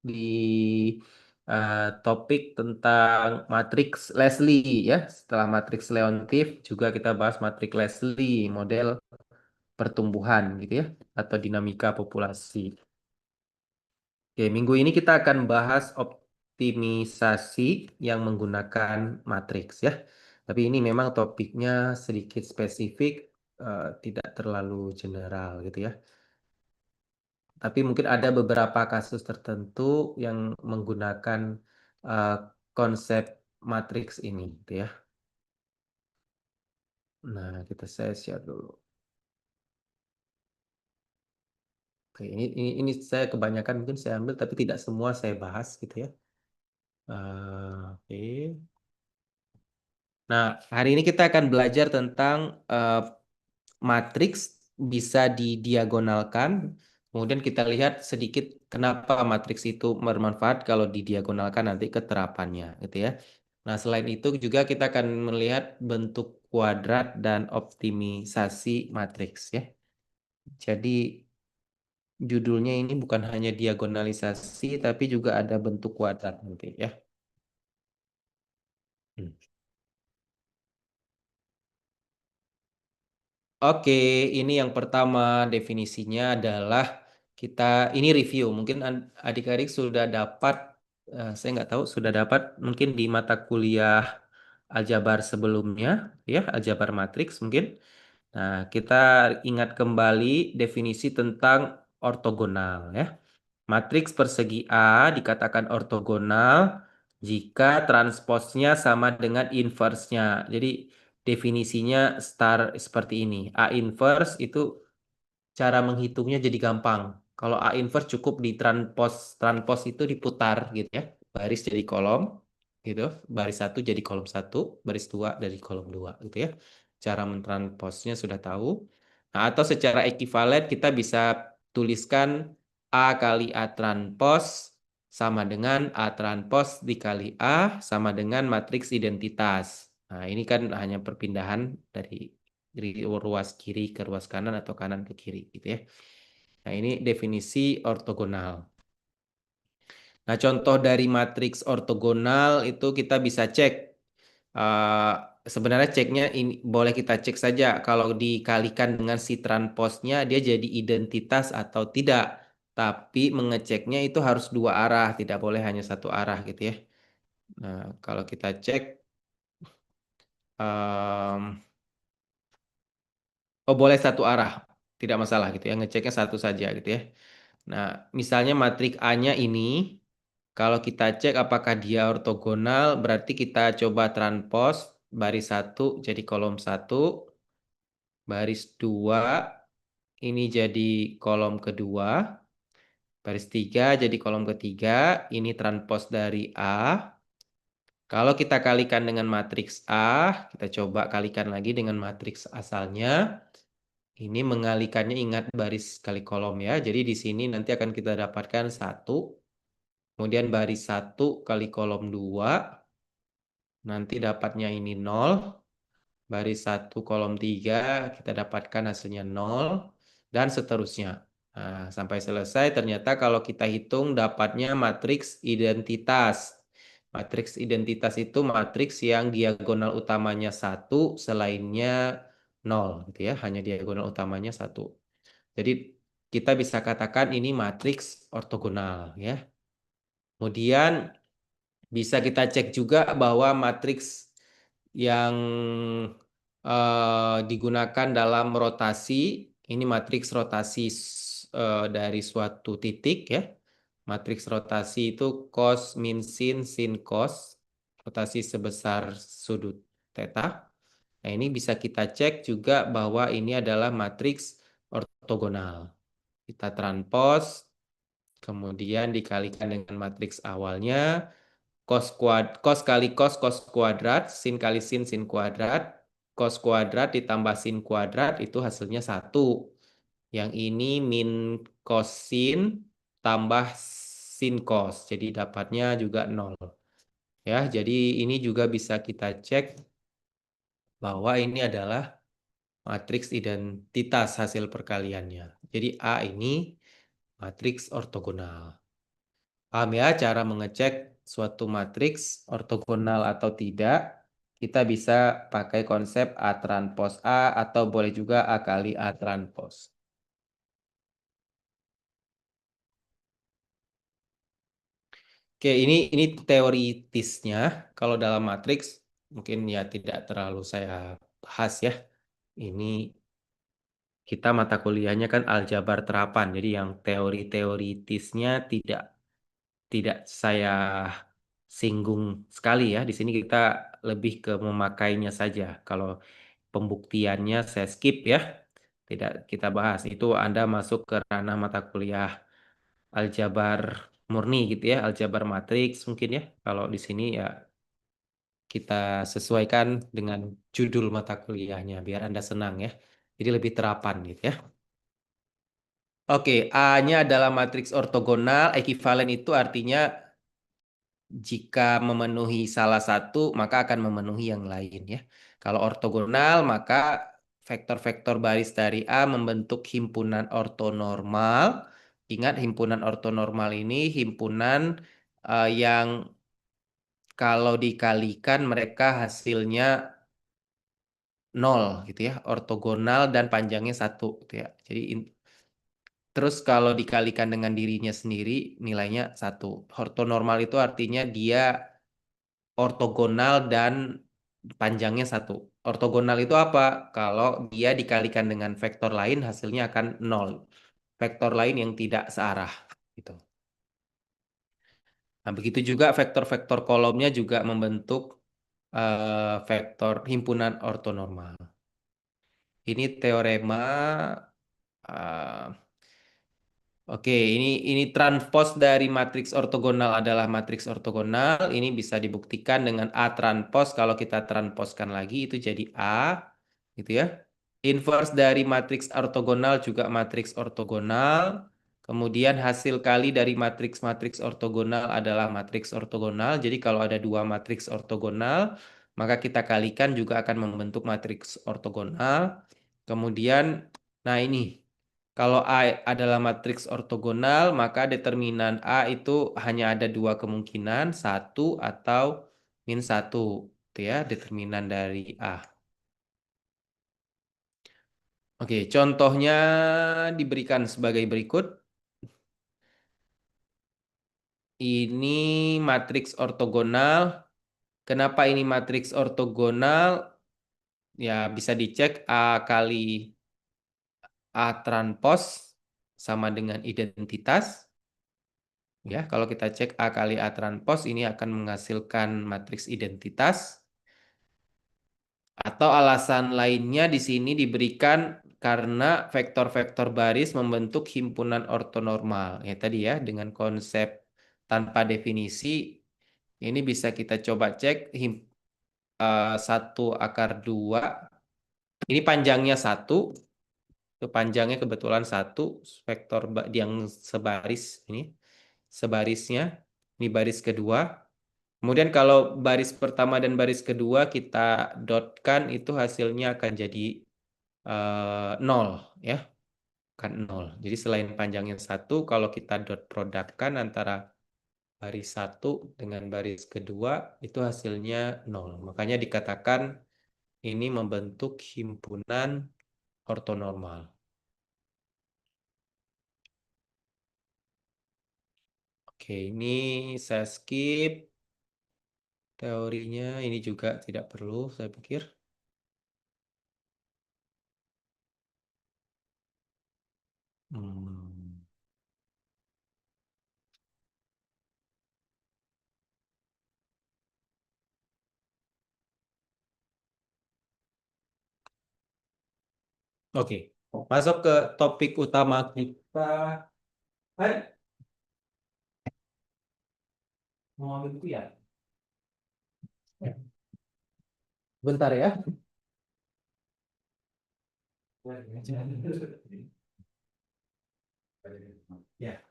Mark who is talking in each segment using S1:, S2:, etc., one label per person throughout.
S1: di topik tentang matriks Leslie ya. Setelah matriks Leontief juga kita bahas matriks Leslie, model pertumbuhan gitu ya, atau dinamika populasi. Oke, minggu ini kita akan bahas optimisasi yang menggunakan matriks ya. Tapi ini memang topiknya sedikit spesifik, tidak terlalu general gitu ya. Tapi mungkin ada beberapa kasus tertentu yang menggunakan eh, konsep matriks ini gitu ya. Nah, saya share dulu. Oke, ini saya kebanyakan mungkin saya ambil tapi tidak semua saya bahas gitu ya. Oke. Nah, hari ini kita akan belajar tentang matriks bisa didiagonalkan. Kemudian kita lihat sedikit kenapa matriks itu bermanfaat kalau didiagonalkan nanti keterapannya, gitu ya. Nah, selain itu juga kita akan melihat bentuk kuadrat dan optimisasi matriks ya. Jadi judulnya ini bukan hanya diagonalisasi, tapi juga ada bentuk kuadrat nanti ya. Hmm. Oke, ini yang pertama definisinya adalah kita ini review. Mungkin adik-adik sudah dapat, saya nggak tahu sudah dapat mungkin di mata kuliah aljabar sebelumnya, ya aljabar matriks mungkin. Nah, kita ingat kembali definisi tentang ortogonal ya. Matriks persegi A dikatakan ortogonal jika transposnya sama dengan inversnya. Jadi definisinya seperti ini. A inverse itu cara menghitungnya jadi gampang. Kalau A inverse cukup di transpose, transpose itu diputar gitu ya. Baris jadi kolom gitu. Baris satu jadi kolom satu, baris dua dari kolom dua gitu ya. Cara mentranspose-nya sudah tahu. Nah, atau secara ekivalen kita bisa tuliskan A kali A transpose sama dengan A transpose dikali A sama dengan matriks identitas. Nah, ini kan hanya perpindahan dari ruas kiri ke ruas kanan atau kanan ke kiri gitu ya. Nah, ini definisi ortogonal. Nah, contoh dari matriks ortogonal itu kita bisa cek. Eh, Sebenarnya ceknya ini boleh kita cek saja kalau dikalikan dengan si transposnya dia jadi identitas atau tidak. Tapi mengeceknya itu harus dua arah, tidak boleh hanya satu arah gitu ya. Nah, kalau kita cek, em, oh boleh satu arah, tidak masalah gitu ya. Ngeceknya satu saja gitu ya. Nah, misalnya matrik A-nya ini, kalau kita cek apakah dia ortogonal, berarti kita coba transpose baris satu jadi kolom satu, baris dua ini jadi kolom kedua, baris tiga jadi kolom ketiga, ini transpose dari A. Kalau kita kalikan dengan matriks A, kita coba kalikan lagi dengan matriks asalnya. Ini mengalikannya ingat baris kali kolom ya. Jadi di sini nanti akan kita dapatkan satu. Kemudian baris satu kali kolom 2. Nanti dapatnya ini 0. Baris satu kolom 3 kita dapatkan hasilnya 0. Dan seterusnya. Nah, sampai selesai ternyata kalau kita hitung dapatnya matriks identitas. Matriks identitas itu matriks yang diagonal utamanya satu, selainnya 0 gitu ya. Hanya diagonal utamanya satu. Jadi kita bisa katakan ini matriks ortogonal ya. Kemudian bisa kita cek juga bahwa matriks yang digunakan dalam rotasi, ini matriks rotasi dari suatu titik ya. Matriks rotasi itu cos min sin cos, rotasi sebesar sudut theta. Nah, ini bisa kita cek juga bahwa ini adalah matriks ortogonal. Kita transpose, kemudian dikalikan dengan matriks awalnya, cos kali cos kuadrat, sin kali sin kuadrat, cos kuadrat ditambah sin kuadrat itu hasilnya 1. Yang ini min cos sin tambah sin cos, jadi dapatnya juga 0. Ya, jadi ini juga bisa kita cek bahwa ini adalah matriks identitas hasil perkaliannya. Jadi A ini matriks ortogonal. Paham ya cara mengecek suatu matriks ortogonal atau tidak? Kita bisa pakai konsep A transpos A atau boleh juga A kali A transpos. Oke, ini teoritisnya. Kalau dalam matriks mungkin ya tidak terlalu saya bahas ya. Ini kita mata kuliahnya kan aljabar terapan. Jadi yang teori-teoritisnya tidak tidak saya singgung sekali ya. Di sini kita lebih ke memakainya saja. Kalau pembuktiannya saya skip ya. Tidak kita bahas. Itu Anda masuk ke ranah mata kuliah aljabar murni gitu ya, aljabar matriks mungkin ya. Kalau di sini ya kita sesuaikan dengan judul mata kuliahnya biar Anda senang ya. Jadi lebih terapan gitu ya. Oke, A-nya adalah matriks ortogonal, ekuivalen itu artinya jika memenuhi salah satu, maka akan memenuhi yang lain ya. Kalau ortogonal, maka vektor-vektor baris dari A membentuk himpunan ortonormal. Ingat, himpunan ortonormal ini himpunan yang kalau dikalikan mereka hasilnya nol gitu ya. Ortogonal dan panjangnya satu gitu ya. Jadi terus kalau dikalikan dengan dirinya sendiri nilainya satu. Ortonormal itu artinya dia ortogonal dan panjangnya satu. Ortogonal itu apa? Kalau dia dikalikan dengan vektor lain hasilnya akan nol. Vektor lain yang tidak searah. Gitu. Nah, begitu juga vektor-vektor kolomnya juga membentuk vektor himpunan ortonormal. Ini teorema eh, Oke, ini transpos dari matriks ortogonal adalah matriks ortogonal. Ini bisa dibuktikan dengan A transpos. Kalau kita transposkan lagi itu jadi A, gitu ya. Inverse dari matriks ortogonal juga matriks ortogonal. Kemudian hasil kali dari matriks-matriks ortogonal adalah matriks ortogonal. Jadi kalau ada dua matriks ortogonal, maka kita kalikan juga akan membentuk matriks ortogonal. Kemudian, nah ini. Kalau A adalah matriks ortogonal, maka determinan A itu hanya ada dua kemungkinan, satu atau min satu, itu ya, determinan dari A. Oke, contohnya diberikan sebagai berikut. Ini matriks ortogonal. Kenapa ini matriks ortogonal? Ya, bisa dicek A kali A transpos sama dengan identitas. Ya, kalau kita cek A kali A transpos ini akan menghasilkan matriks identitas. Atau alasan lainnya di sini diberikan karena vektor-vektor baris membentuk himpunan ortonormal. Ya tadi ya, dengan konsep tanpa definisi, ini bisa kita coba cek 1 akar 2. Ini panjangnya 1, itu panjangnya kebetulan 1, vektor yang sebaris ini, sebarisnya, ini baris kedua. Kemudian kalau baris pertama dan baris kedua kita dotkan itu hasilnya akan jadi 0 ya, kan 0. Jadi selain panjangnya 1, kalau kita dot produkkan antara baris 1 dengan baris kedua itu hasilnya 0. Makanya dikatakan ini membentuk himpunan ortonormal. Oke, ini saya skip teorinya, ini juga tidak perlu saya pikir. Hmm. Oke, masuk ke topik utama kita. Hai, mau ambil buku ya? Bentar ya. Ya.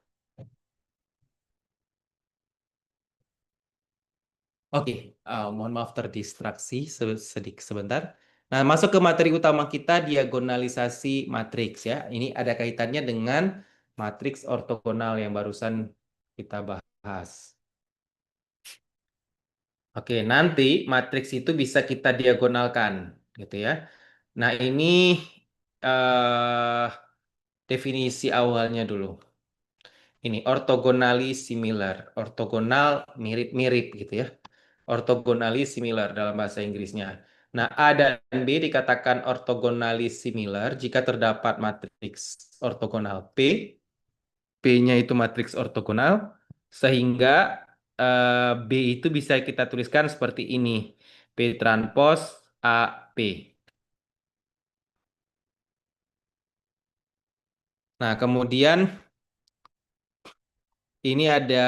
S1: Oke, mohon maaf terdistraksi sedikit sebentar. Nah, masuk ke materi utama kita, diagonalisasi matriks ya. Ini ada kaitannya dengan matriks ortogonal yang barusan kita bahas. bahas. Oke, nanti matriks itu bisa kita diagonalkan, gitu ya. Nah, ini eh, definisi awalnya dulu. Ini orthogonally similar, ortogonal mirip-mirip gitu ya. Orthogonally similar dalam bahasa Inggrisnya. Nah, A dan B dikatakan orthogonally similar jika terdapat matriks ortogonal P. P-nya itu matriks ortogonal, sehingga B itu bisa kita tuliskan seperti ini. P transpos A P. Nah, kemudian ini ada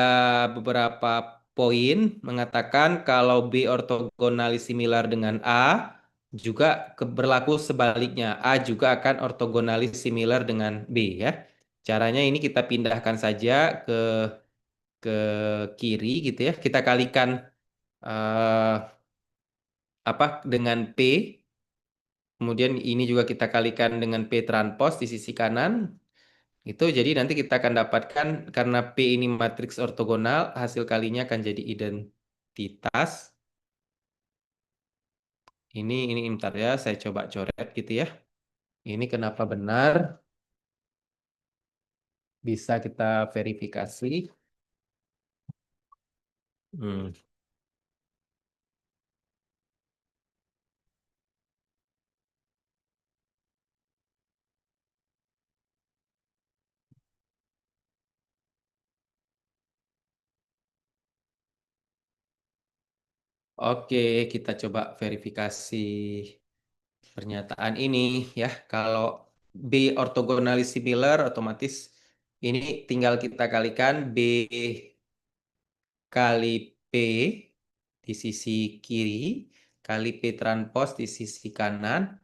S1: beberapa poin mengatakan kalau B ortogonal similar dengan A, juga berlaku sebaliknya. A juga akan ortogonal similar dengan B ya. Caranya ini kita pindahkan saja ke kiri gitu ya. Kita kalikan eh, apa dengan P. Kemudian ini juga kita kalikan dengan P transpos di sisi kanan. Itu jadi nanti kita akan dapatkan karena P ini matriks ortogonal, hasil kalinya akan jadi identitas. Ini bentar ya, saya coba coret gitu ya. Ini kenapa benar? Bisa kita verifikasi. Hmm. Oke, kita coba verifikasi pernyataan ini ya. Kalau B orthogonally similar, otomatis ini tinggal kita kalikan B kali P di sisi kiri kali P transpos di sisi kanan.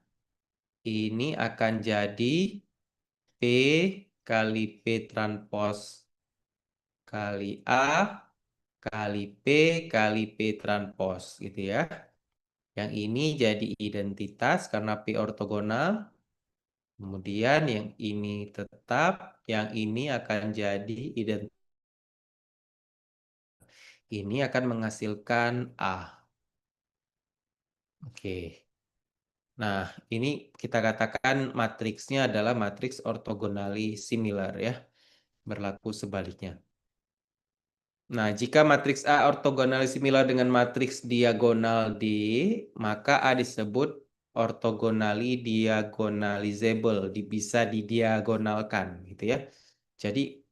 S1: Ini akan jadi P kali P transpos kali A kali P kali P transpos gitu ya. Yang ini jadi identitas karena P ortogonal. Kemudian yang ini tetap, yang ini akan jadi identitas. Ini akan menghasilkan A. Oke. Nah, ini kita katakan matriksnya adalah matriks ortogonally similar ya. Berlaku sebaliknya. Nah, jika matriks A ortogonal similar dengan matriks diagonal D, maka A disebut orthogonally diagonalizable, bisa didiagonalkan gitu ya. Jadi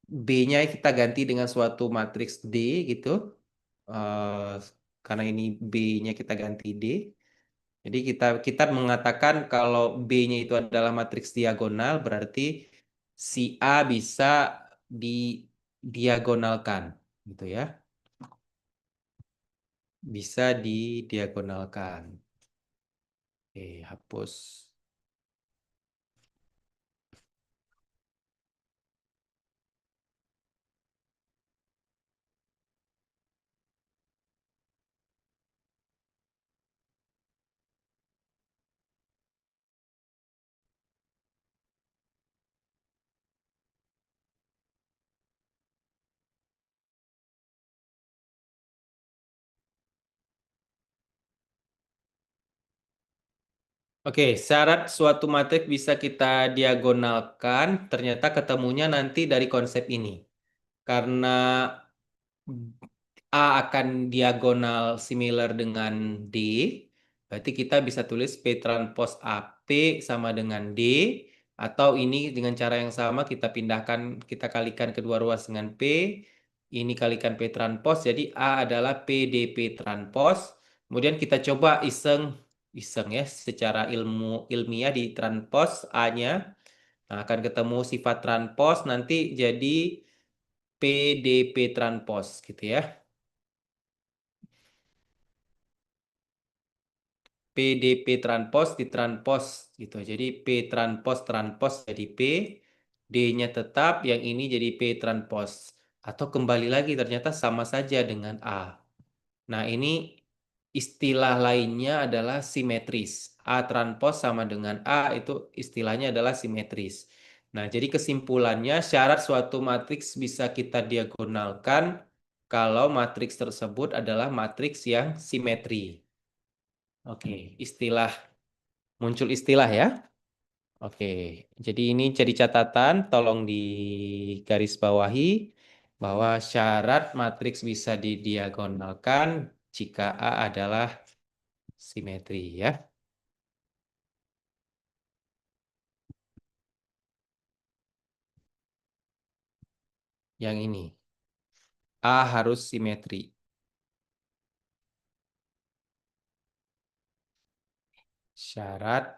S1: B-nya kita ganti dengan suatu matriks D gitu. Eh, karena ini B-nya kita ganti D. Jadi kita mengatakan kalau B-nya itu adalah matriks diagonal, berarti si A bisa didiagonalkan, gitu ya. Bisa didiagonalkan. Oke, hapus. Oke, syarat suatu matriks bisa kita diagonalkan, ternyata ketemunya nanti dari konsep ini. Karena A akan diagonal similar dengan D, berarti kita bisa tulis P transpos AP sama dengan D, atau ini dengan cara yang sama kita pindahkan, kita kalikan kedua ruas dengan P, ini kalikan P transpos, jadi A adalah PDP transpos. Kemudian kita coba iseng, iseng ya, secara ilmiah di transpos A-nya, nah, akan ketemu sifat transpos nanti jadi PDP transpos gitu ya. PDP transpos ditranspos gitu. Jadi P transpos transpos jadi P, D-nya tetap, yang ini jadi P transpos. Atau kembali lagi ternyata sama saja dengan A. Nah, ini istilah lainnya adalah simetris. A transpos sama dengan A itu istilahnya adalah simetris. Nah, jadi kesimpulannya syarat suatu matriks bisa kita diagonalkan kalau matriks tersebut adalah matriks yang simetri. Oke, istilah muncul istilah ya. Oke, jadi ini jadi catatan, tolong digarisbawahi bahwa syarat matriks bisa didiagonalkan jika A adalah simetri ya. Yang ini, A harus simetri. Syarat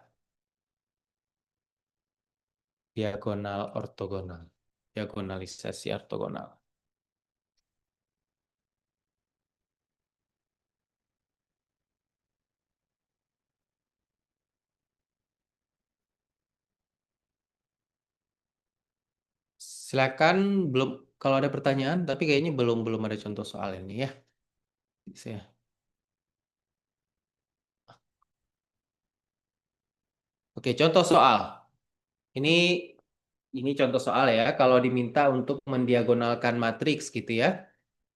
S1: diagonal ortogonal. Diagonalisasi ortogonal. Silakan belum kalau ada pertanyaan, tapi kayaknya belum belum ada contoh soal ini ya. Saya. Oke, contoh soal. Ini contoh soal ya. Kalau diminta untuk mendiagonalkan matriks gitu ya.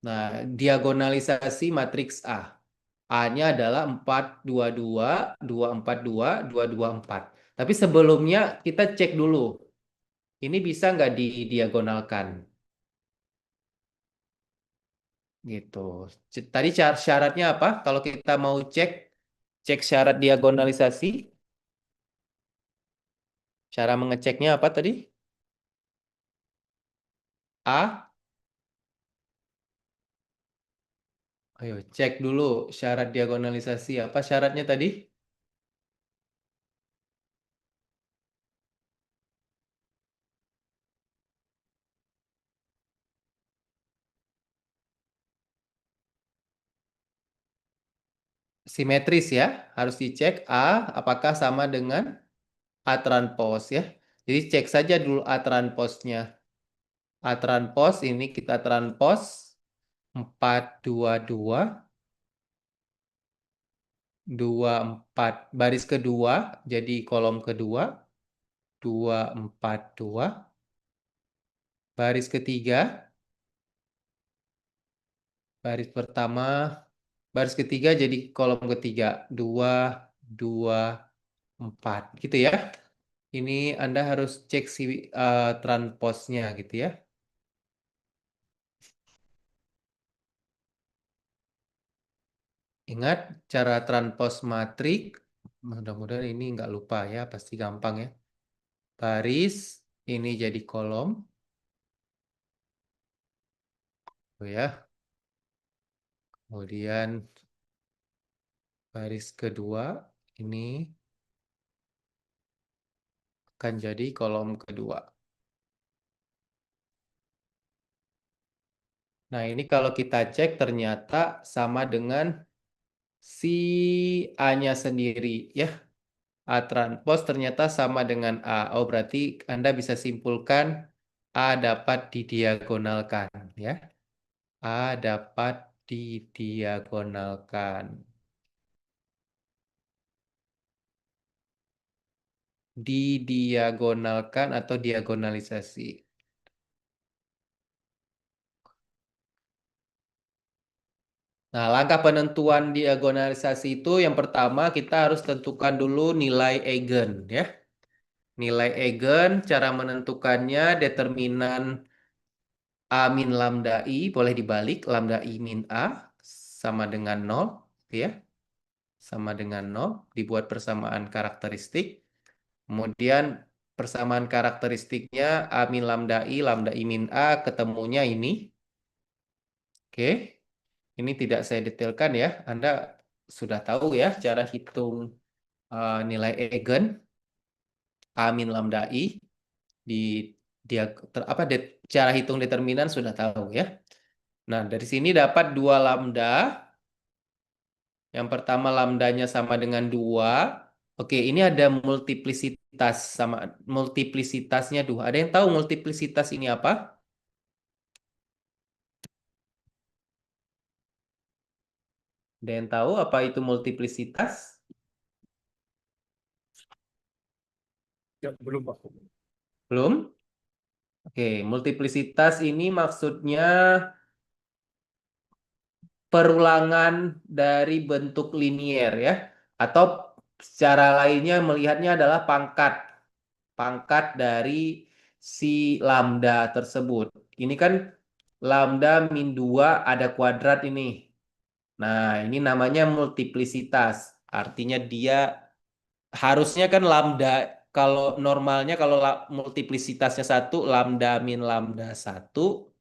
S1: Nah, diagonalisasi matriks A. A-nya adalah 4 2 2 2 4 2 2 2 4. Tapi sebelumnya kita cek dulu. Ini bisa nggak didiagonalkan? Gitu. Tadi syaratnya apa? Kalau kita mau cek cek syarat diagonalisasi, cara mengeceknya apa tadi? A. Ayo cek dulu syarat diagonalisasi. Apa syaratnya tadi? Simetris ya. Harus dicek A apakah sama dengan A transpos ya. Jadi cek saja dulu A transposnya. A transpos ini kita transpos 4 2 2 2 4 baris kedua jadi kolom kedua 2 4 2 baris ketiga baris pertama baris ketiga jadi kolom ketiga 2 2 4 gitu ya. Ini Anda harus cek si transposnya gitu ya. Ingat cara transpos matrik. Mudah-mudahan ini nggak lupa ya, pasti gampang ya. Baris ini jadi kolom, oh ya. Kemudian baris kedua ini akan jadi kolom kedua. Nah, ini kalau kita cek ternyata sama dengan si A-nya sendiri ya. A transpos ternyata sama dengan A. Oh, berarti Anda bisa simpulkan A dapat didiagonalkan ya. A dapat didiagonalkan. Didiagonalkan atau diagonalisasi. Nah, langkah penentuan diagonalisasi itu yang pertama kita harus tentukan dulu nilai eigen ya. Nilai eigen, cara menentukannya determinan A min lambda I, boleh dibalik, lambda I min A sama dengan 0 ya. Sama dengan 0, dibuat persamaan karakteristik. Kemudian persamaan karakteristiknya A min lambda I min A ketemunya ini. Oke, ini tidak saya detailkan ya. Anda sudah tahu ya cara hitung nilai eigen A min lambda I di dia apa cara hitung determinan sudah tahu ya. Nah, dari sini dapat dua lambda. Yang pertama lambdanya sama dengan 2. Oke, ini ada multiplisitas sama multiplisitasnya dua. Ada yang tahu multiplisitas ini apa? Ada yang tahu apa itu multiplisitas?
S2: Ya, belum Pak.
S1: Belum? Oke, multiplisitas ini maksudnya perulangan dari bentuk linier ya. Atau secara lainnya melihatnya adalah pangkat dari si lambda tersebut. Ini kan lambda min 2 ada kuadrat ini. Nah, ini namanya multiplisitas. Artinya dia harusnya kan lambda, kalau normalnya kalau multiplisitasnya satu, lambda min lambda satu,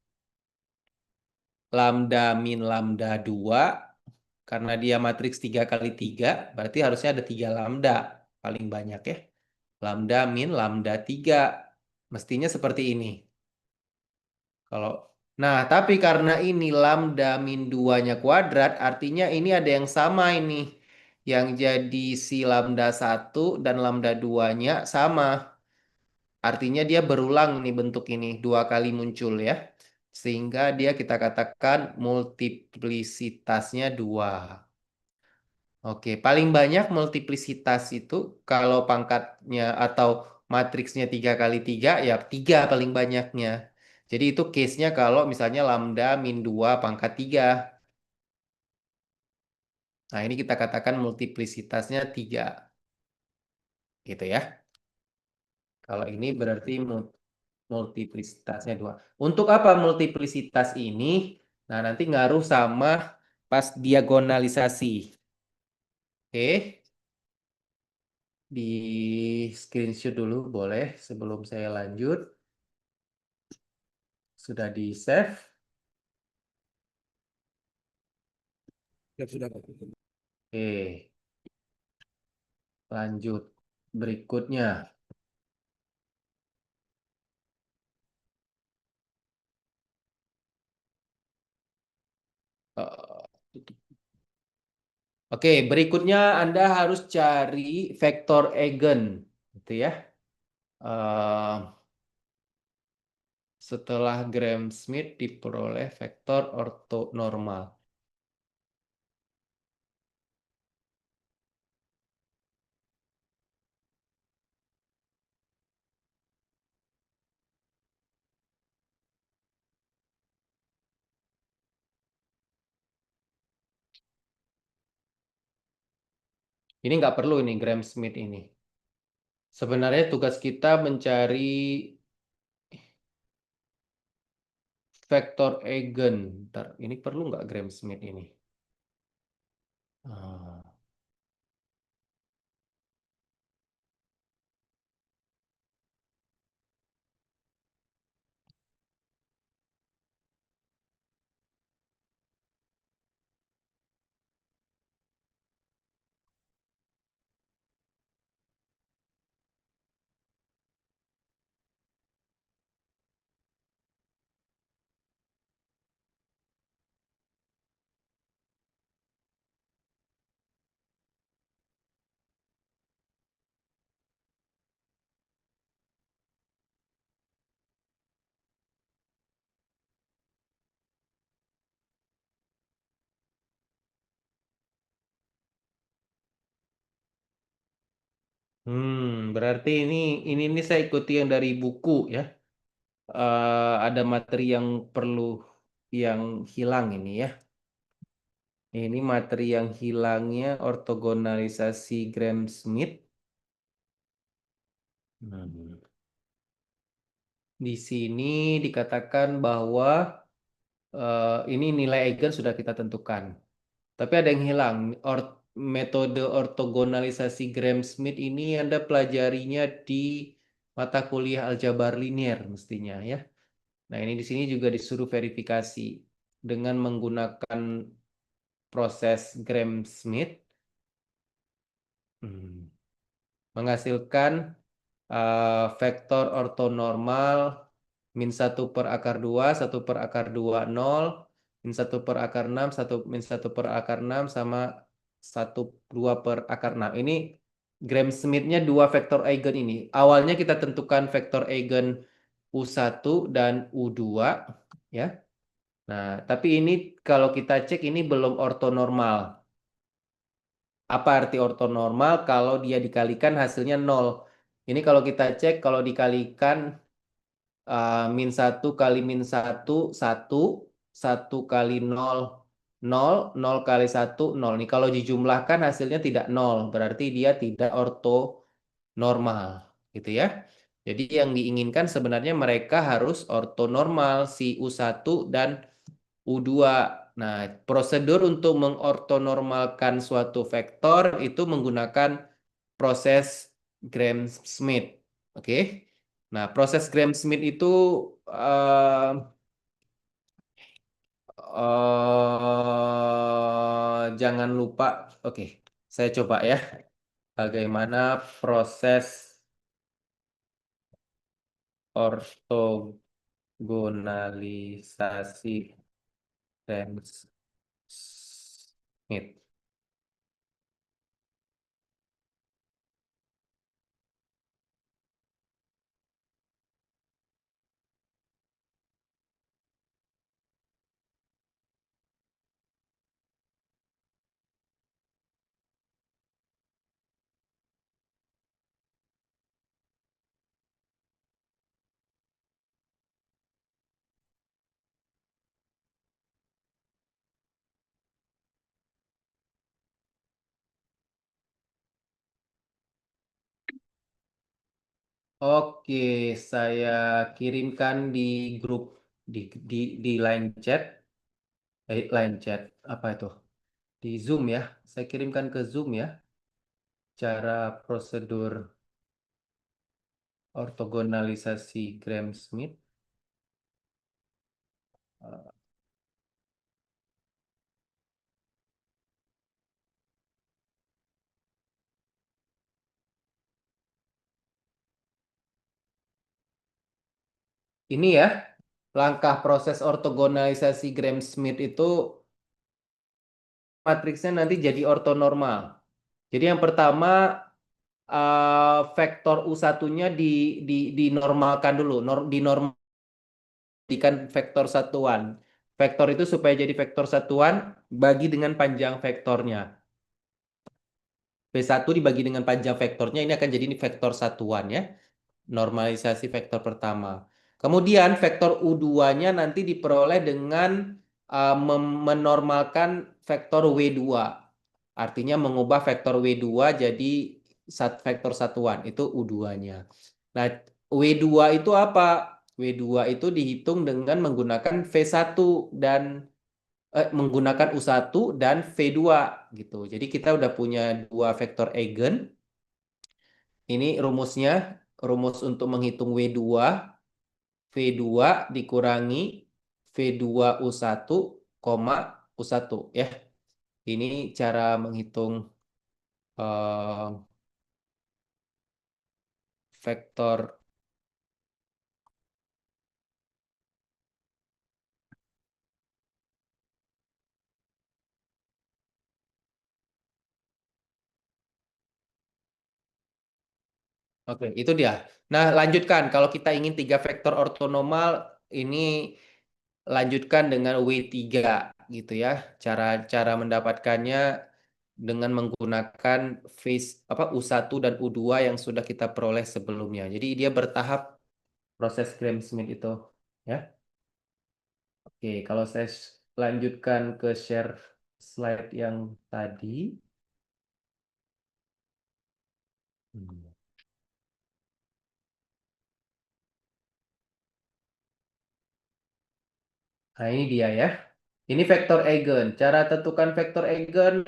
S1: lambda min lambda 2, karena dia matriks 3 kali 3 berarti harusnya ada 3 lambda paling banyak ya. Lambda min lambda 3. Mestinya seperti ini. Kalau tapi karena ini lambda min 2-nya kuadrat, artinya ini ada yang sama ini. Yang jadi si lambda satu dan lambda 2-nya sama. Artinya dia berulang nih bentuk ini, dua kali muncul ya. Sehingga dia kita katakan multiplisitasnya 2. Oke, paling banyak multiplisitas itu kalau pangkatnya atau matriksnya 3 kali 3 ya 3 paling banyaknya. Jadi itu case-nya kalau misalnya lambda min 2 pangkat 3. Nah, ini kita katakan multiplisitasnya 3 gitu ya. Kalau ini berarti multiplisitasnya 2. Untuk apa multiplisitas ini? Nah, nanti ngaruh sama pas diagonalisasi. Oke, di screenshot dulu boleh sebelum saya lanjut. Sudah di save. Ya, sudah. Oke, lanjut. Berikutnya. Eh, Oke, berikutnya Anda harus cari vektor eigen, gitu ya. Eh, Setelah Gram-Schmidt diperoleh vektor ortonormal. Ini nggak perlu ini Gram-Schmidt ini. Sebenarnya tugas kita mencari vektor eigen. Ntar, ini perlu nggak Gram-Schmidt ini? Ah, Berarti ini saya ikuti yang dari buku ya. Ada materi yang perlu yang hilang ini ya. Ini materi yang hilangnya ortogonalisasi Gram-Schmidt. Hmm. Di sini dikatakan bahwa ini nilai eigen sudah kita tentukan. Tapi ada yang hilang. Metode ortogonalisasi Gram-Schmidt ini Anda pelajarinya di mata kuliah aljabar linier mestinya ya. Nah, ini di sini juga disuruh verifikasi dengan menggunakan proses Gram-Schmidt. Hmm. Menghasilkan vektor ortonormal min satu per akar 2 1 per akar 2 0, min satu per akar 6 1 min satu per akar 6 sama satu 2 per akar 6. Ini Gram-Schmidt-nya dua vektor eigen ini. Awalnya kita tentukan vektor eigen U1 dan U2 ya. Nah, tapi ini kalau kita cek ini belum ortonormal. Apa arti ortonormal? Kalau dia dikalikan hasilnya nol. Ini kalau kita cek, kalau dikalikan min satu kali min satu satu, satu kali nol nol, nol kali satu nol. Nih kalau dijumlahkan hasilnya tidak nol, berarti dia tidak ortonormal, gitu ya. Jadi yang diinginkan sebenarnya mereka harus ortonormal si U1 dan U2. Nah, prosedur untuk mengortonormalkan suatu vektor itu menggunakan proses Gram-Schmidt. Oke. Nah, proses Gram-Schmidt itu eh, jangan lupa. Oke, saya coba ya. Bagaimana proses ortogonalisasi Gram-Schmidt. Oke, saya kirimkan di grup di di di line chat, line chat apa itu? Di Zoom ya. Saya kirimkan ke Zoom ya cara prosedur ortogonalisasi Gram-Schmidt. Eh, Ini ya, langkah proses ortogonalisasi Gram-Schmidt itu matriksnya nanti jadi ortonormal. Jadi yang pertama vektor U1-nya dinormalkan dulu, dijadikan vektor satuan. Vektor itu supaya jadi vektor satuan, bagi dengan panjang vektornya. V1 dibagi dengan panjang vektornya, ini akan jadi ini vektor satuan ya. Normalisasi vektor pertama. Kemudian vektor U2-nya nanti diperoleh dengan menormalkan vektor W2. Artinya mengubah vektor W2 jadi vektor satuan, itu U2-nya. Nah, W2 itu apa? W2 itu dihitung dengan menggunakan V1 dan menggunakan U1 dan V2 gitu. Jadi kita udah punya dua vektor eigen. Ini rumusnya, rumus untuk menghitung W2, V2 dikurangi V2 U1, koma U1 ya. Ini cara menghitung eh, vektor. Oke, itu dia. Nah, lanjutkan. Kalau kita ingin tiga vektor ortonormal, ini lanjutkan dengan W3 gitu ya. Cara mendapatkannya dengan menggunakan phase apa U1 dan U2 yang sudah kita peroleh sebelumnya. Jadi dia bertahap proses Gram-Schmidt itu ya. Oke, kalau saya lanjutkan ke share slide yang tadi. Hmm. Nah, ini dia ya. Ini vektor eigen. Cara tentukan vektor eigen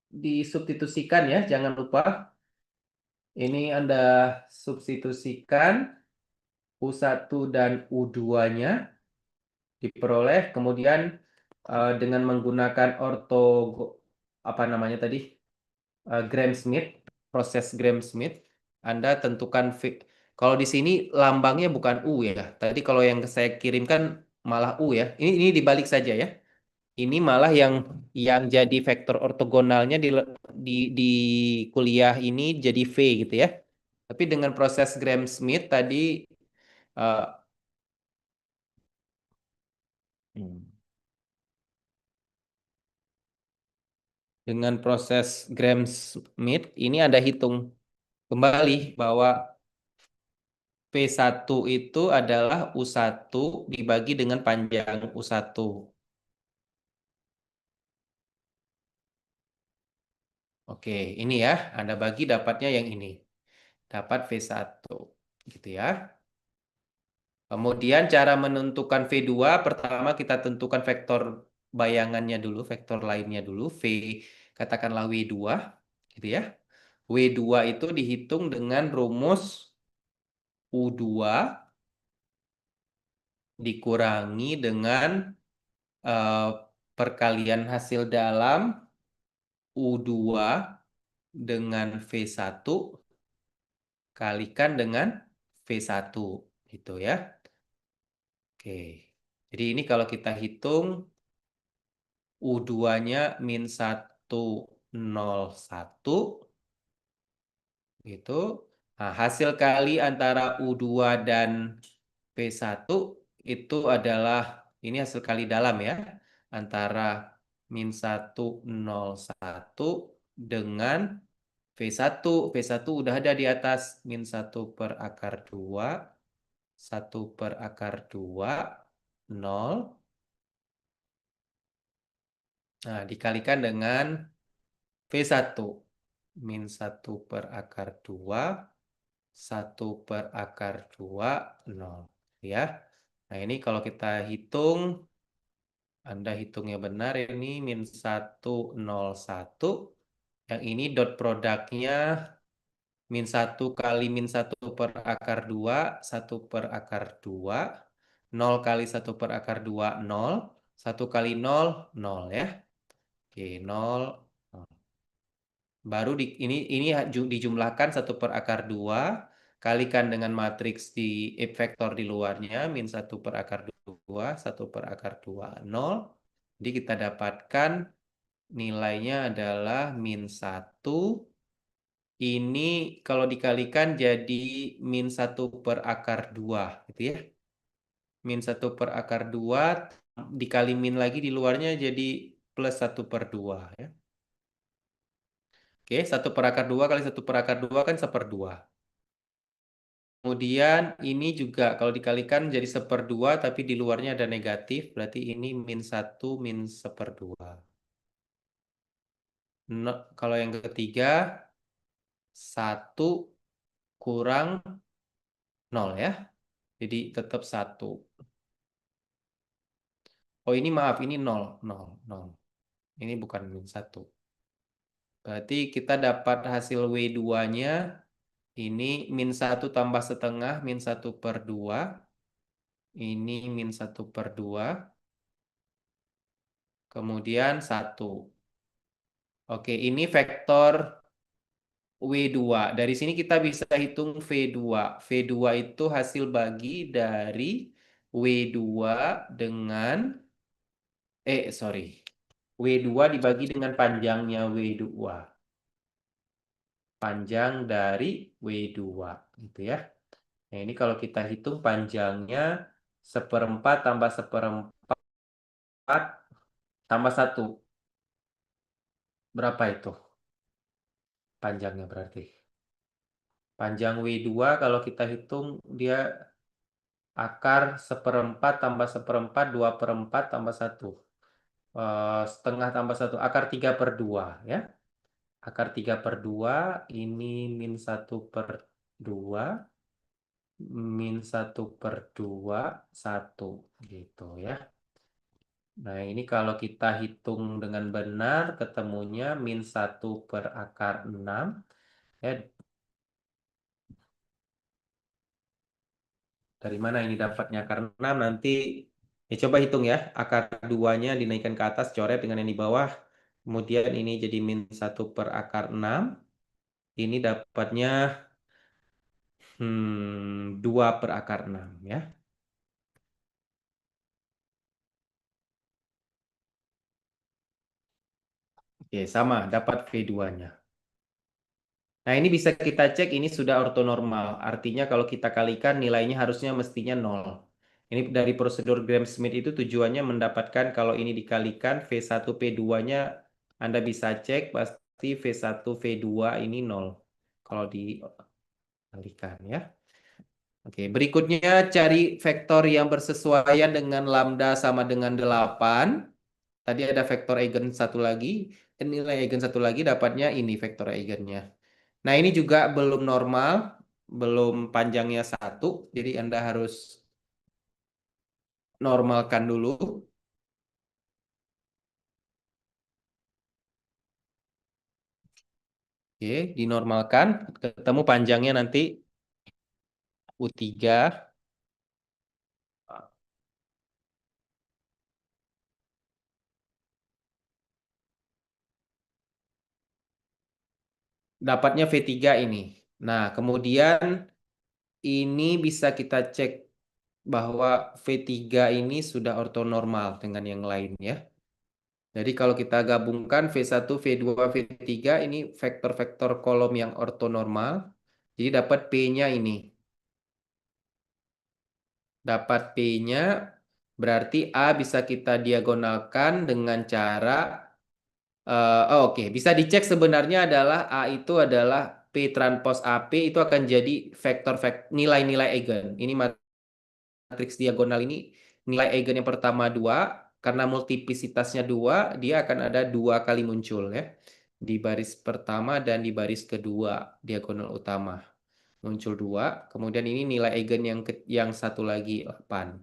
S1: disubstitusikan ya, jangan lupa. Ini Anda substitusikan U1 dan U2-nya diperoleh, kemudian dengan menggunakan apa namanya tadi? Gram-Schmidt, proses Gram-Schmidt, Anda tentukan kalau di sini lambangnya bukan U ya. Tadi kalau yang saya kirimkan malah U ya. Ini dibalik saja ya. Ini malah yang jadi vektor ortogonalnya di kuliah ini jadi V gitu ya. Tapi dengan proses Gram-Schmidt tadi eh, hmm, dengan proses Gram-Schmidt ini Anda hitung Kembali bahwa P1 itu adalah U1 dibagi dengan panjang U1. Oke, ini ya, Anda bagi dapatnya yang ini. Dapat V1. Gitu ya. Kemudian cara menentukan V2, pertama kita tentukan vektor bayangannya dulu, vektor lainnya dulu. Katakanlah W2. Gitu ya. W2 itu dihitung dengan rumus U2 dikurangi dengan eh, perkalian hasil dalam U2 dengan V1 kalikan dengan V1 gitu ya. Oke. Jadi ini kalau kita hitung U2-nya min 101 gitu. Nah, hasil kali antara U2 dan V1 itu adalah ini hasil kali dalam ya antara min 101 dengan V1. V1 udah ada di atas min 1/2 1/2 0. Nah, dikalikan dengan V1 min 1/2 1/2 0 ya. Nah, ini kalau kita hitung, Anda hitungnya benar ini min 101. Yang ini dot produknya min 1 kali min 1/2 1/2 0 kali 1/2 0 1 kali 0 0 ya. Oke, 0 0. Baru ini dijumlahkan 1/2 kalikan dengan matriks di vektor di luarnya min 1/2 1/2 0. Jadi kita dapatkan nilainya adalah min 1. Ini kalau dikalikan jadi min 1/2 gitu ya. Min 1/2 dikali min lagi di luarnya jadi plus 1/2 ya. Oke, 1/2 kali 1/2 kan 1/2. Kemudian ini juga kalau dikalikan jadi 1/2 tapi di luarnya ada negatif. Berarti ini min 1 min 1/2. Kalau yang ketiga 1 kurang 0 ya. Jadi tetap 1. Oh ini maaf, ini 0, 0, 0. Ini bukan min 1. Berarti kita dapat hasil W2-nya ini min 1 tambah setengah, min 1/2. Ini min 1/2. Kemudian 1. Oke, ini vektor W2. Dari sini kita bisa hitung V2. V2 itu hasil bagi dari W2 dengan, sorry. W2 dibagi dengan panjangnya W2. Panjang dari W2 gitu ya. Nah, ini kalau kita hitung panjangnya 1/4 tambah 1/4 tambah 1. Berapa itu panjangnya berarti? Panjang W2 kalau kita hitung dia akar 1/4 tambah 1/4 2/4 tambah 1. Setengah tambah 1 akar 3/2 ya. Akar 3/2 ini min 1/2 min 1/2 1 gitu ya. Nah, ini kalau kita hitung dengan benar, ketemunya min 1/6. Ya, dari mana ini dapatnya? Karena nanti, ya coba hitung ya. Akar 2-nya dinaikkan ke atas, coret dengan yang di bawah. Kemudian ini jadi min 1/6. Ini dapatnya 2/6 ya. Oke, sama, dapat V2-nya. Nah, ini bisa kita cek ini sudah ortonormal. Artinya kalau kita kalikan nilainya harusnya mestinya 0. Ini dari prosedur Gram-Schmidt itu tujuannya mendapatkan kalau ini dikalikan V1 P2-nya Anda bisa cek pasti V1 V2 ini 0. Kalau di Kalikan ya. Oke, berikutnya cari vektor yang bersesuaian dengan lambda sama dengan 8. Tadi ada vektor eigen satu lagi. Nilai eigen satu lagi dapatnya ini vektor eigennya. Nah, ini juga belum normal, belum panjangnya satu. Jadi Anda harus normalkan dulu. Oke, dinormalkan. Ketemu panjangnya nanti U3. Dapatnya V3 ini. Nah, kemudian ini bisa kita cek bahwa V3 ini sudah ortonormal dengan yang lain ya. Jadi kalau kita gabungkan V1, V2, V3 ini vektor-vektor kolom yang ortonormal. Jadi dapat P-nya ini. Dapat P-nya berarti A bisa kita diagonalkan dengan cara oke, bisa dicek sebenarnya adalah A itu adalah P transpos AP itu akan jadi vektor nilai-nilai eigen. Ini matriks diagonal ini nilai eigen yang pertama 2 karena multiplisitasnya 2 dia akan ada 2 kali muncul ya. Di baris pertama dan di baris kedua diagonal utama muncul 2. Kemudian ini nilai eigen yang satu lagi 8.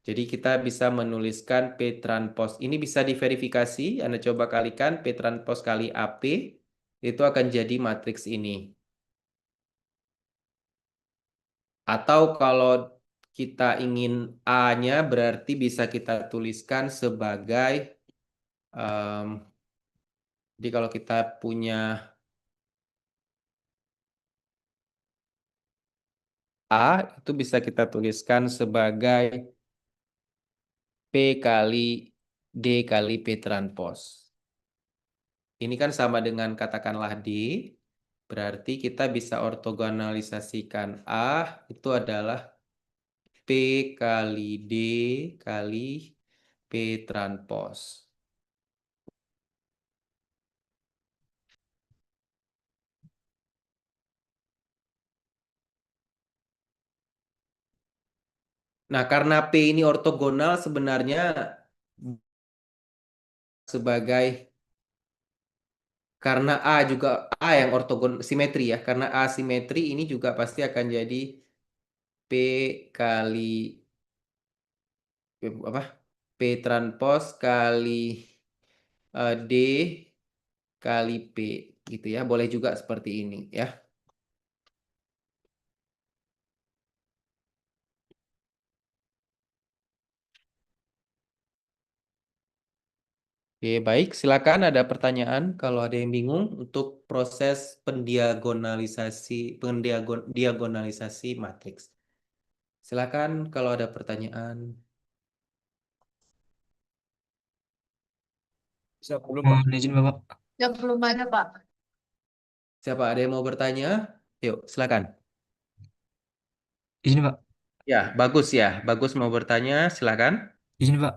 S1: Jadi kita bisa menuliskan P transpos. Ini bisa diverifikasi. Anda coba kalikan P transpos kali AP. Itu akan jadi matriks ini. Atau kalau kita ingin A-nya berarti bisa kita tuliskan sebagai jadi kalau kita punya A itu bisa kita tuliskan sebagai P kali D kali P transpos. Ini kan sama dengan katakanlah D. Berarti kita bisa ortogonalisasikan A itu adalah P kali D kali P transpos. Nah, karena P ini ortogonal sebenarnya sebagai karena A juga A yang ortogon simetri ya. Karena A simetri ini juga pasti akan jadi P kali apa? P transpos kali D kali P gitu ya. Boleh juga seperti ini ya. Oke, baik. Silakan ada pertanyaan kalau ada yang bingung untuk proses diagonalisasi matriks. Silakan kalau ada pertanyaan. Siapa belum, Pak?
S2: Mohon izin Bapak.
S3: Yang belum ada, Pak.
S1: Siapa ada yang mau bertanya? Yuk, silakan.
S2: Izin Pak.
S1: Ya, bagus ya. Bagus mau bertanya, silakan.
S2: Izin Pak.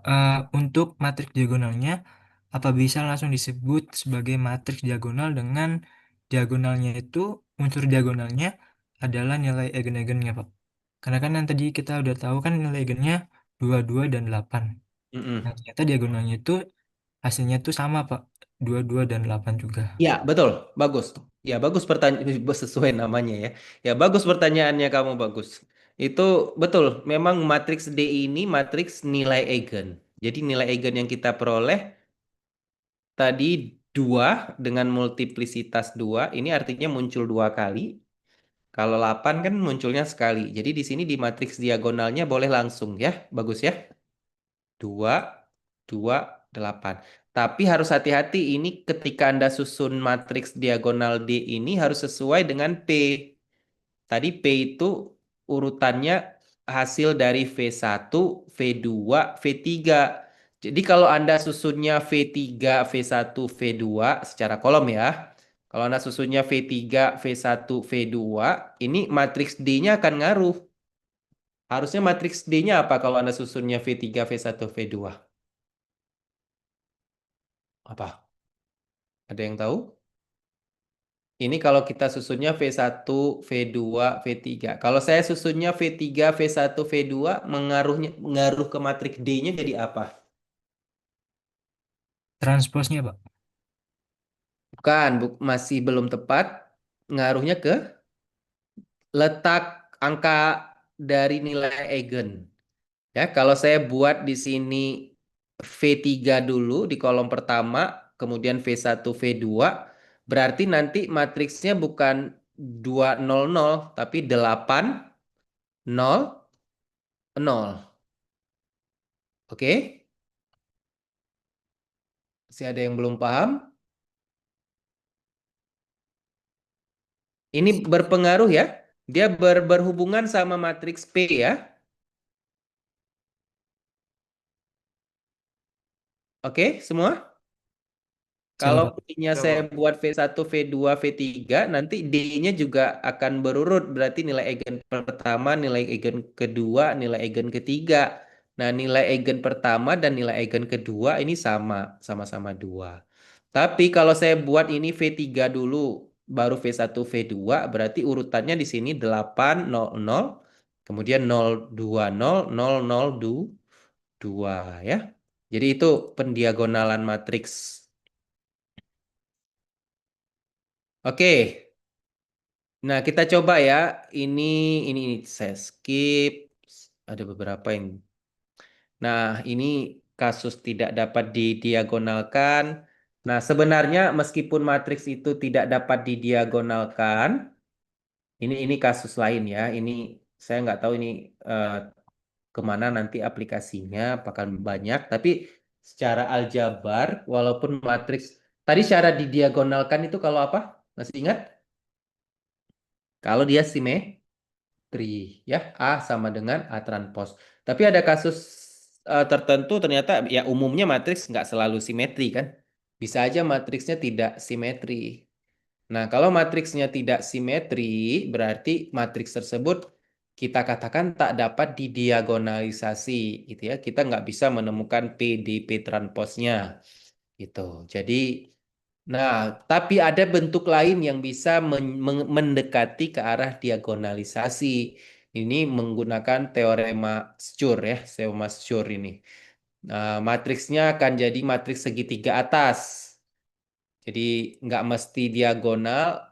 S2: Untuk matriks diagonalnya, apa bisa langsung disebut sebagai matriks diagonal dengan diagonalnya itu, unsur diagonalnya adalah nilai eigen-eigennya Pak. Karena kan yang tadi kita udah tahu kan nilai eigennya 2 2 dan 8. Nah,
S1: Mm-mm.
S2: ternyata diagonalnya itu hasilnya itu sama Pak. 2 2 dan 8 juga.
S1: Ya, betul. Bagus. Ya, bagus pertanyaan sesuai namanya ya. Ya, bagus pertanyaannya kamu bagus. Itu betul. Memang matriks D ini matriks nilai eigen. Jadi nilai eigen yang kita peroleh tadi 2 dengan multiplisitas 2 ini artinya muncul 2 kali. Kalau 8 kan munculnya sekali. Jadi di sini di matriks diagonalnya boleh langsung ya. Bagus ya. 2, 2, 8. Tapi harus hati-hati ini ketika Anda susun matriks diagonal D ini harus sesuai dengan P. Tadi P itu urutannya hasil dari V1, V2, V3. Jadi kalau Anda susunnya V3, V1, V2 secara kolom ya. Kalau Anda susunnya V3, V1, V2, ini matriks D-nya akan ngaruh. Harusnya matriks D-nya apa kalau Anda susunnya V3, V1, V2? Apa? Ada yang tahu? Ini kalau kita susunnya V1, V2, V3. Kalau saya susunnya V3, V1, V2, mengaruh ke matriks D-nya jadi apa?
S2: Transposnya, Pak.
S1: Bukan, masih belum tepat. Ngaruhnya ke letak angka dari nilai eigen. Ya, kalau saya buat di sini V3 dulu di kolom pertama, kemudian V1, V2, berarti nanti matriksnya bukan 200, tapi 800. Oke? Masih ada yang belum paham? Ini berpengaruh ya. Dia berhubungan sama matriks P ya. Oke, semua?
S2: Siap,
S1: Kalau
S2: Pak.
S1: P-nya saya buat V1, V2, V3, nanti D-nya juga akan berurut. Berarti nilai eigen pertama, nilai eigen kedua, nilai eigen ketiga. Nah, nilai eigen pertama dan nilai eigen kedua ini sama-sama 2. Tapi kalau saya buat ini V3 dulu, baru V1, V2, berarti urutannya di sini 800, kemudian 020, 0022 ya. Jadi itu pendiagonalan matriks. Oke, nah kita coba ya. Ini ini saya skip. Ada beberapa yang. Nah, ini kasus tidak dapat didiagonalkan. Nah, sebenarnya meskipun matriks itu tidak dapat didiagonalkan, ini kasus lain ya. Ini saya nggak tahu ini eh, kemana nanti aplikasinya, apakah banyak. Tapi secara aljabar, walaupun matriks tadi cara didiagonalkan itu kalau apa? Masih ingat? Kalau dia tri ya A sama dengan A transpos. Tapi ada kasus tertentu ternyata ya umumnya matriks nggak selalu simetri kan. Bisa aja matriksnya tidak simetri. Nah, kalau matriksnya tidak simetri, berarti matriks tersebut kita katakan tak dapat didiagonalisasi gitu ya. Kita nggak bisa menemukan PDP transposnya gitu. Jadi nah, tapi ada bentuk lain yang bisa mendekati ke arah diagonalisasi. Ini menggunakan teorema Schur ya, teorema Schur ini. Nah, matriksnya akan jadi matriks segitiga atas. Jadi nggak mesti diagonal.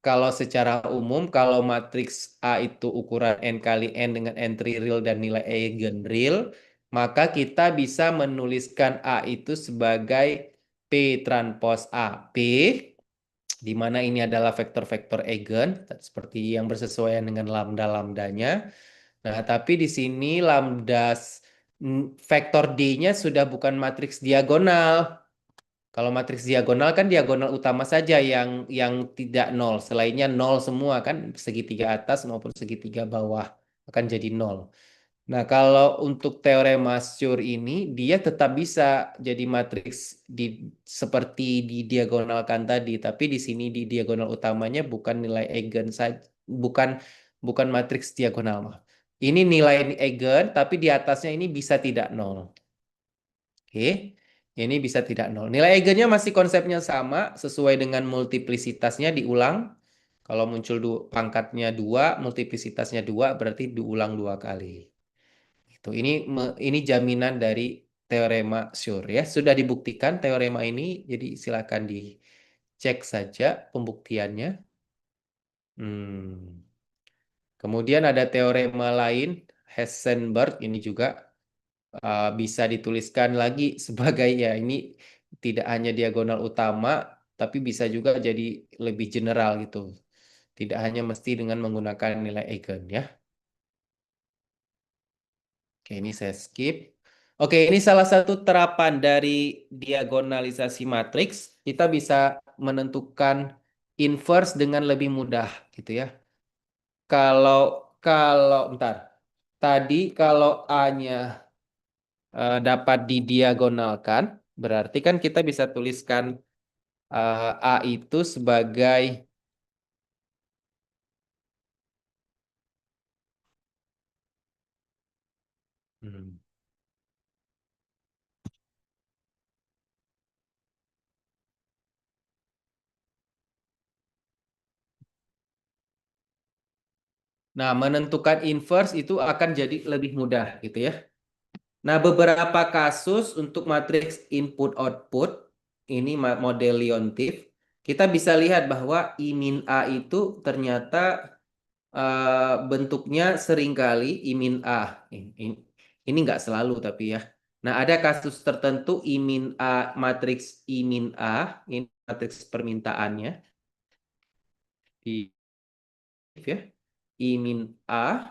S1: Kalau secara umum, kalau matriks A itu ukuran n kali n dengan entry real dan nilai eigen real, maka kita bisa menuliskan A itu sebagai P transpos A. P di mana ini adalah vektor-vektor eigen seperti yang bersesuaian dengan lambda-lambdanya. Nah, tapi di sini vektor D-nya sudah bukan matriks diagonal. Kalau matriks diagonal kan diagonal utama saja yang tidak nol, selainnya nol semua kan segitiga atas maupun segitiga bawah akan jadi nol. Nah, kalau untuk teorema Schur ini dia tetap bisa jadi matriks seperti didiagonalkan tadi, tapi di sini di diagonal utamanya bukan nilai eigen saja, bukan bukan matriks diagonal. Maaf. Ini nilai eigen, tapi di atasnya ini bisa tidak nol. Oke, ini bisa tidak nol. Nilai eigennya masih konsepnya sama, sesuai dengan multiplisitasnya diulang. Kalau muncul pangkatnya 2, multiplisitasnya 2, berarti diulang 2 kali. Itu ini jaminan dari teorema Schur ya. Sudah dibuktikan teorema ini, jadi silakan dicek saja pembuktiannya. Hmm. Kemudian ada teorema lain, Heisenberg ini juga bisa dituliskan lagi sebagai ya ini tidak hanya diagonal utama, tapi bisa juga jadi lebih general gitu. Tidak hanya mesti dengan menggunakan nilai eigen ya. Oke, ini saya skip. Oke, ini salah satu terapan dari diagonalisasi matriks. Kita bisa menentukan inverse dengan lebih mudah gitu ya. Kalau kalau bentar. Tadi kalau A-nya dapat didiagonalkan, berarti kan kita bisa tuliskan A itu sebagai hmm, Nah, menentukan inverse itu akan jadi lebih mudah gitu ya. Nah, beberapa kasus untuk matriks input output ini model Leontief, kita bisa lihat bahwa I min A itu ternyata bentuknya seringkali I min A. Ini nggak selalu tapi ya. Nah, ada kasus tertentu I min A, matriks I min A, ini matriks permintaannya di ya. I min A,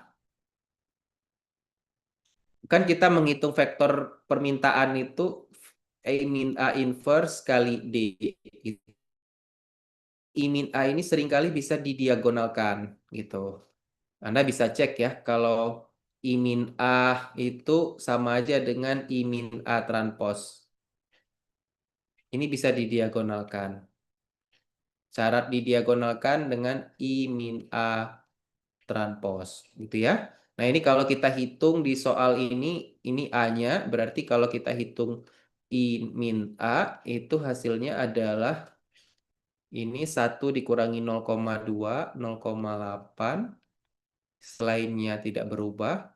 S1: kan kita menghitung vektor permintaan itu I min A inverse kali D. I min A ini seringkali bisa didiagonalkan gitu. Anda bisa cek ya, kalau I min A itu sama aja dengan I min A transpose. Ini bisa didiagonalkan. Syarat didiagonalkan dengan I min A transpose, gitu ya. Nah, ini kalau kita hitung di soal ini A-nya, berarti kalau kita hitung I min A, itu hasilnya adalah ini 1 dikurangi 0,2, 0,8, selainnya tidak berubah.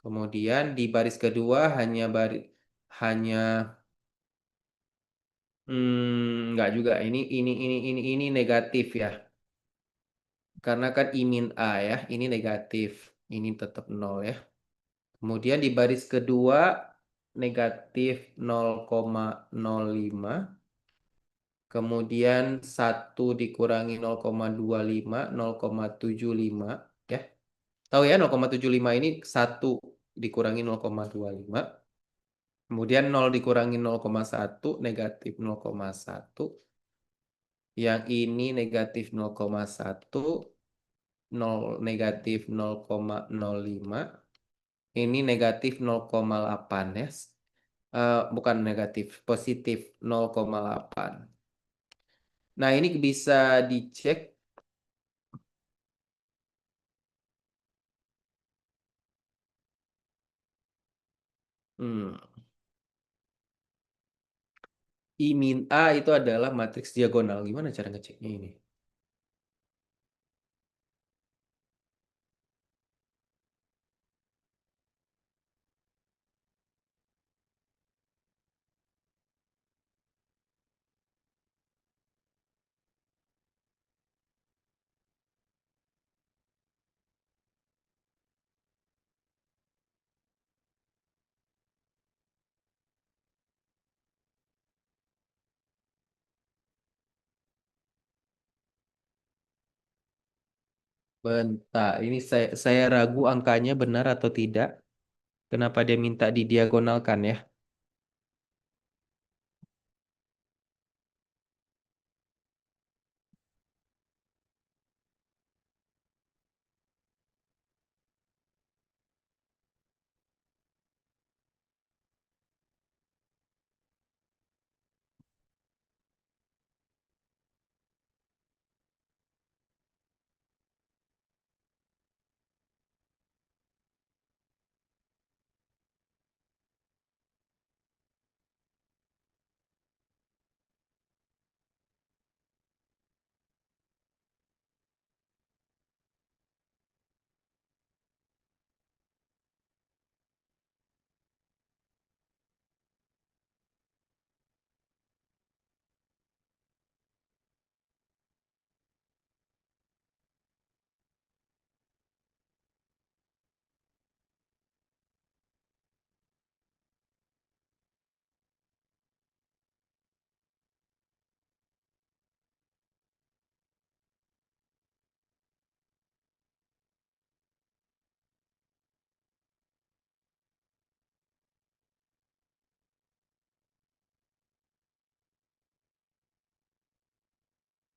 S1: Kemudian di baris kedua hanya nggak juga ini negatif ya. Karena kan I min A ya, ini negatif. Ini tetap nol ya. Kemudian di baris kedua negatif 0,05. Kemudian 1 dikurangi 0,25, 0,75 ya. Tahu ya 0,75 ini 1 dikurangi 0,25. Kemudian 0 dikurangi 0,1 negatif 0,1. Yang ini negatif 0,1, 0 negatif 0,05. Ini negatif 0,8 ya. Bukan negatif, positif 0,8. Nah, ini bisa dicek. Hmm. I min A itu adalah matriks diagonal. Gimana cara ngeceknya ini? Bentar, ini saya ragu angkanya benar atau tidak. Kenapa dia minta didiagonalkan ya?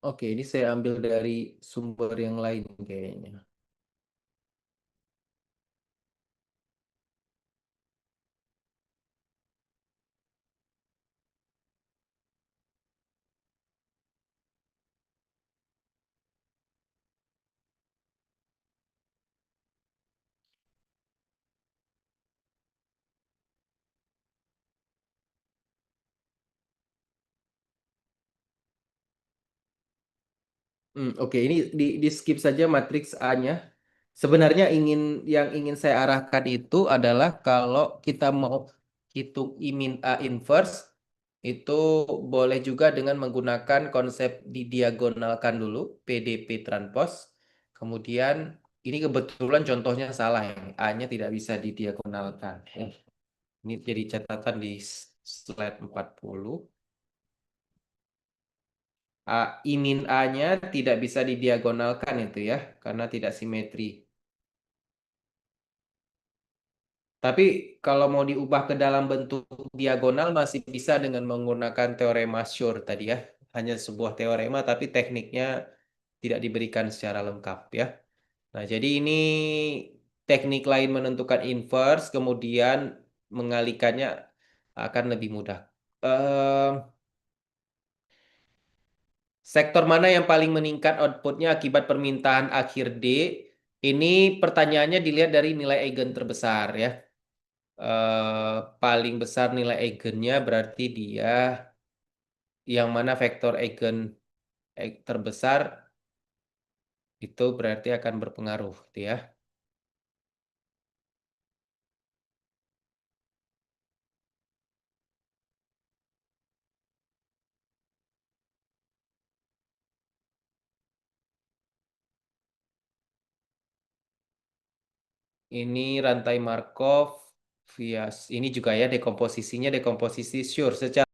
S1: Oke, ini saya ambil dari sumber yang lain kayaknya. Oke, ini di skip saja matriks A-nya. Sebenarnya yang ingin saya arahkan itu adalah kalau kita mau hitung I min A inverse itu boleh juga dengan menggunakan konsep didiagonalkan dulu PDP transpose. Kemudian ini kebetulan contohnya salah ya. A-nya tidak bisa didiagonalkan. Ya. Ini jadi catatan di slide 40. I min A-nya tidak bisa didiagonalkan itu ya, karena tidak simetri. Tapi kalau mau diubah ke dalam bentuk diagonal masih bisa dengan menggunakan teorema Shor tadi ya. Hanya sebuah teorema tapi tekniknya tidak diberikan secara lengkap ya. Nah, jadi ini teknik lain menentukan inverse, kemudian mengalikannya akan lebih mudah. Eh, Sektor mana yang paling meningkat outputnya akibat permintaan akhir D? Ini pertanyaannya dilihat dari nilai eigen terbesar ya. Paling besar nilai eigennya berarti dia yang mana vektor eigen terbesar itu berarti akan berpengaruh gitu ya. Ini rantai Markov via ini juga ya dekomposisinya dekomposisi Schur. Secara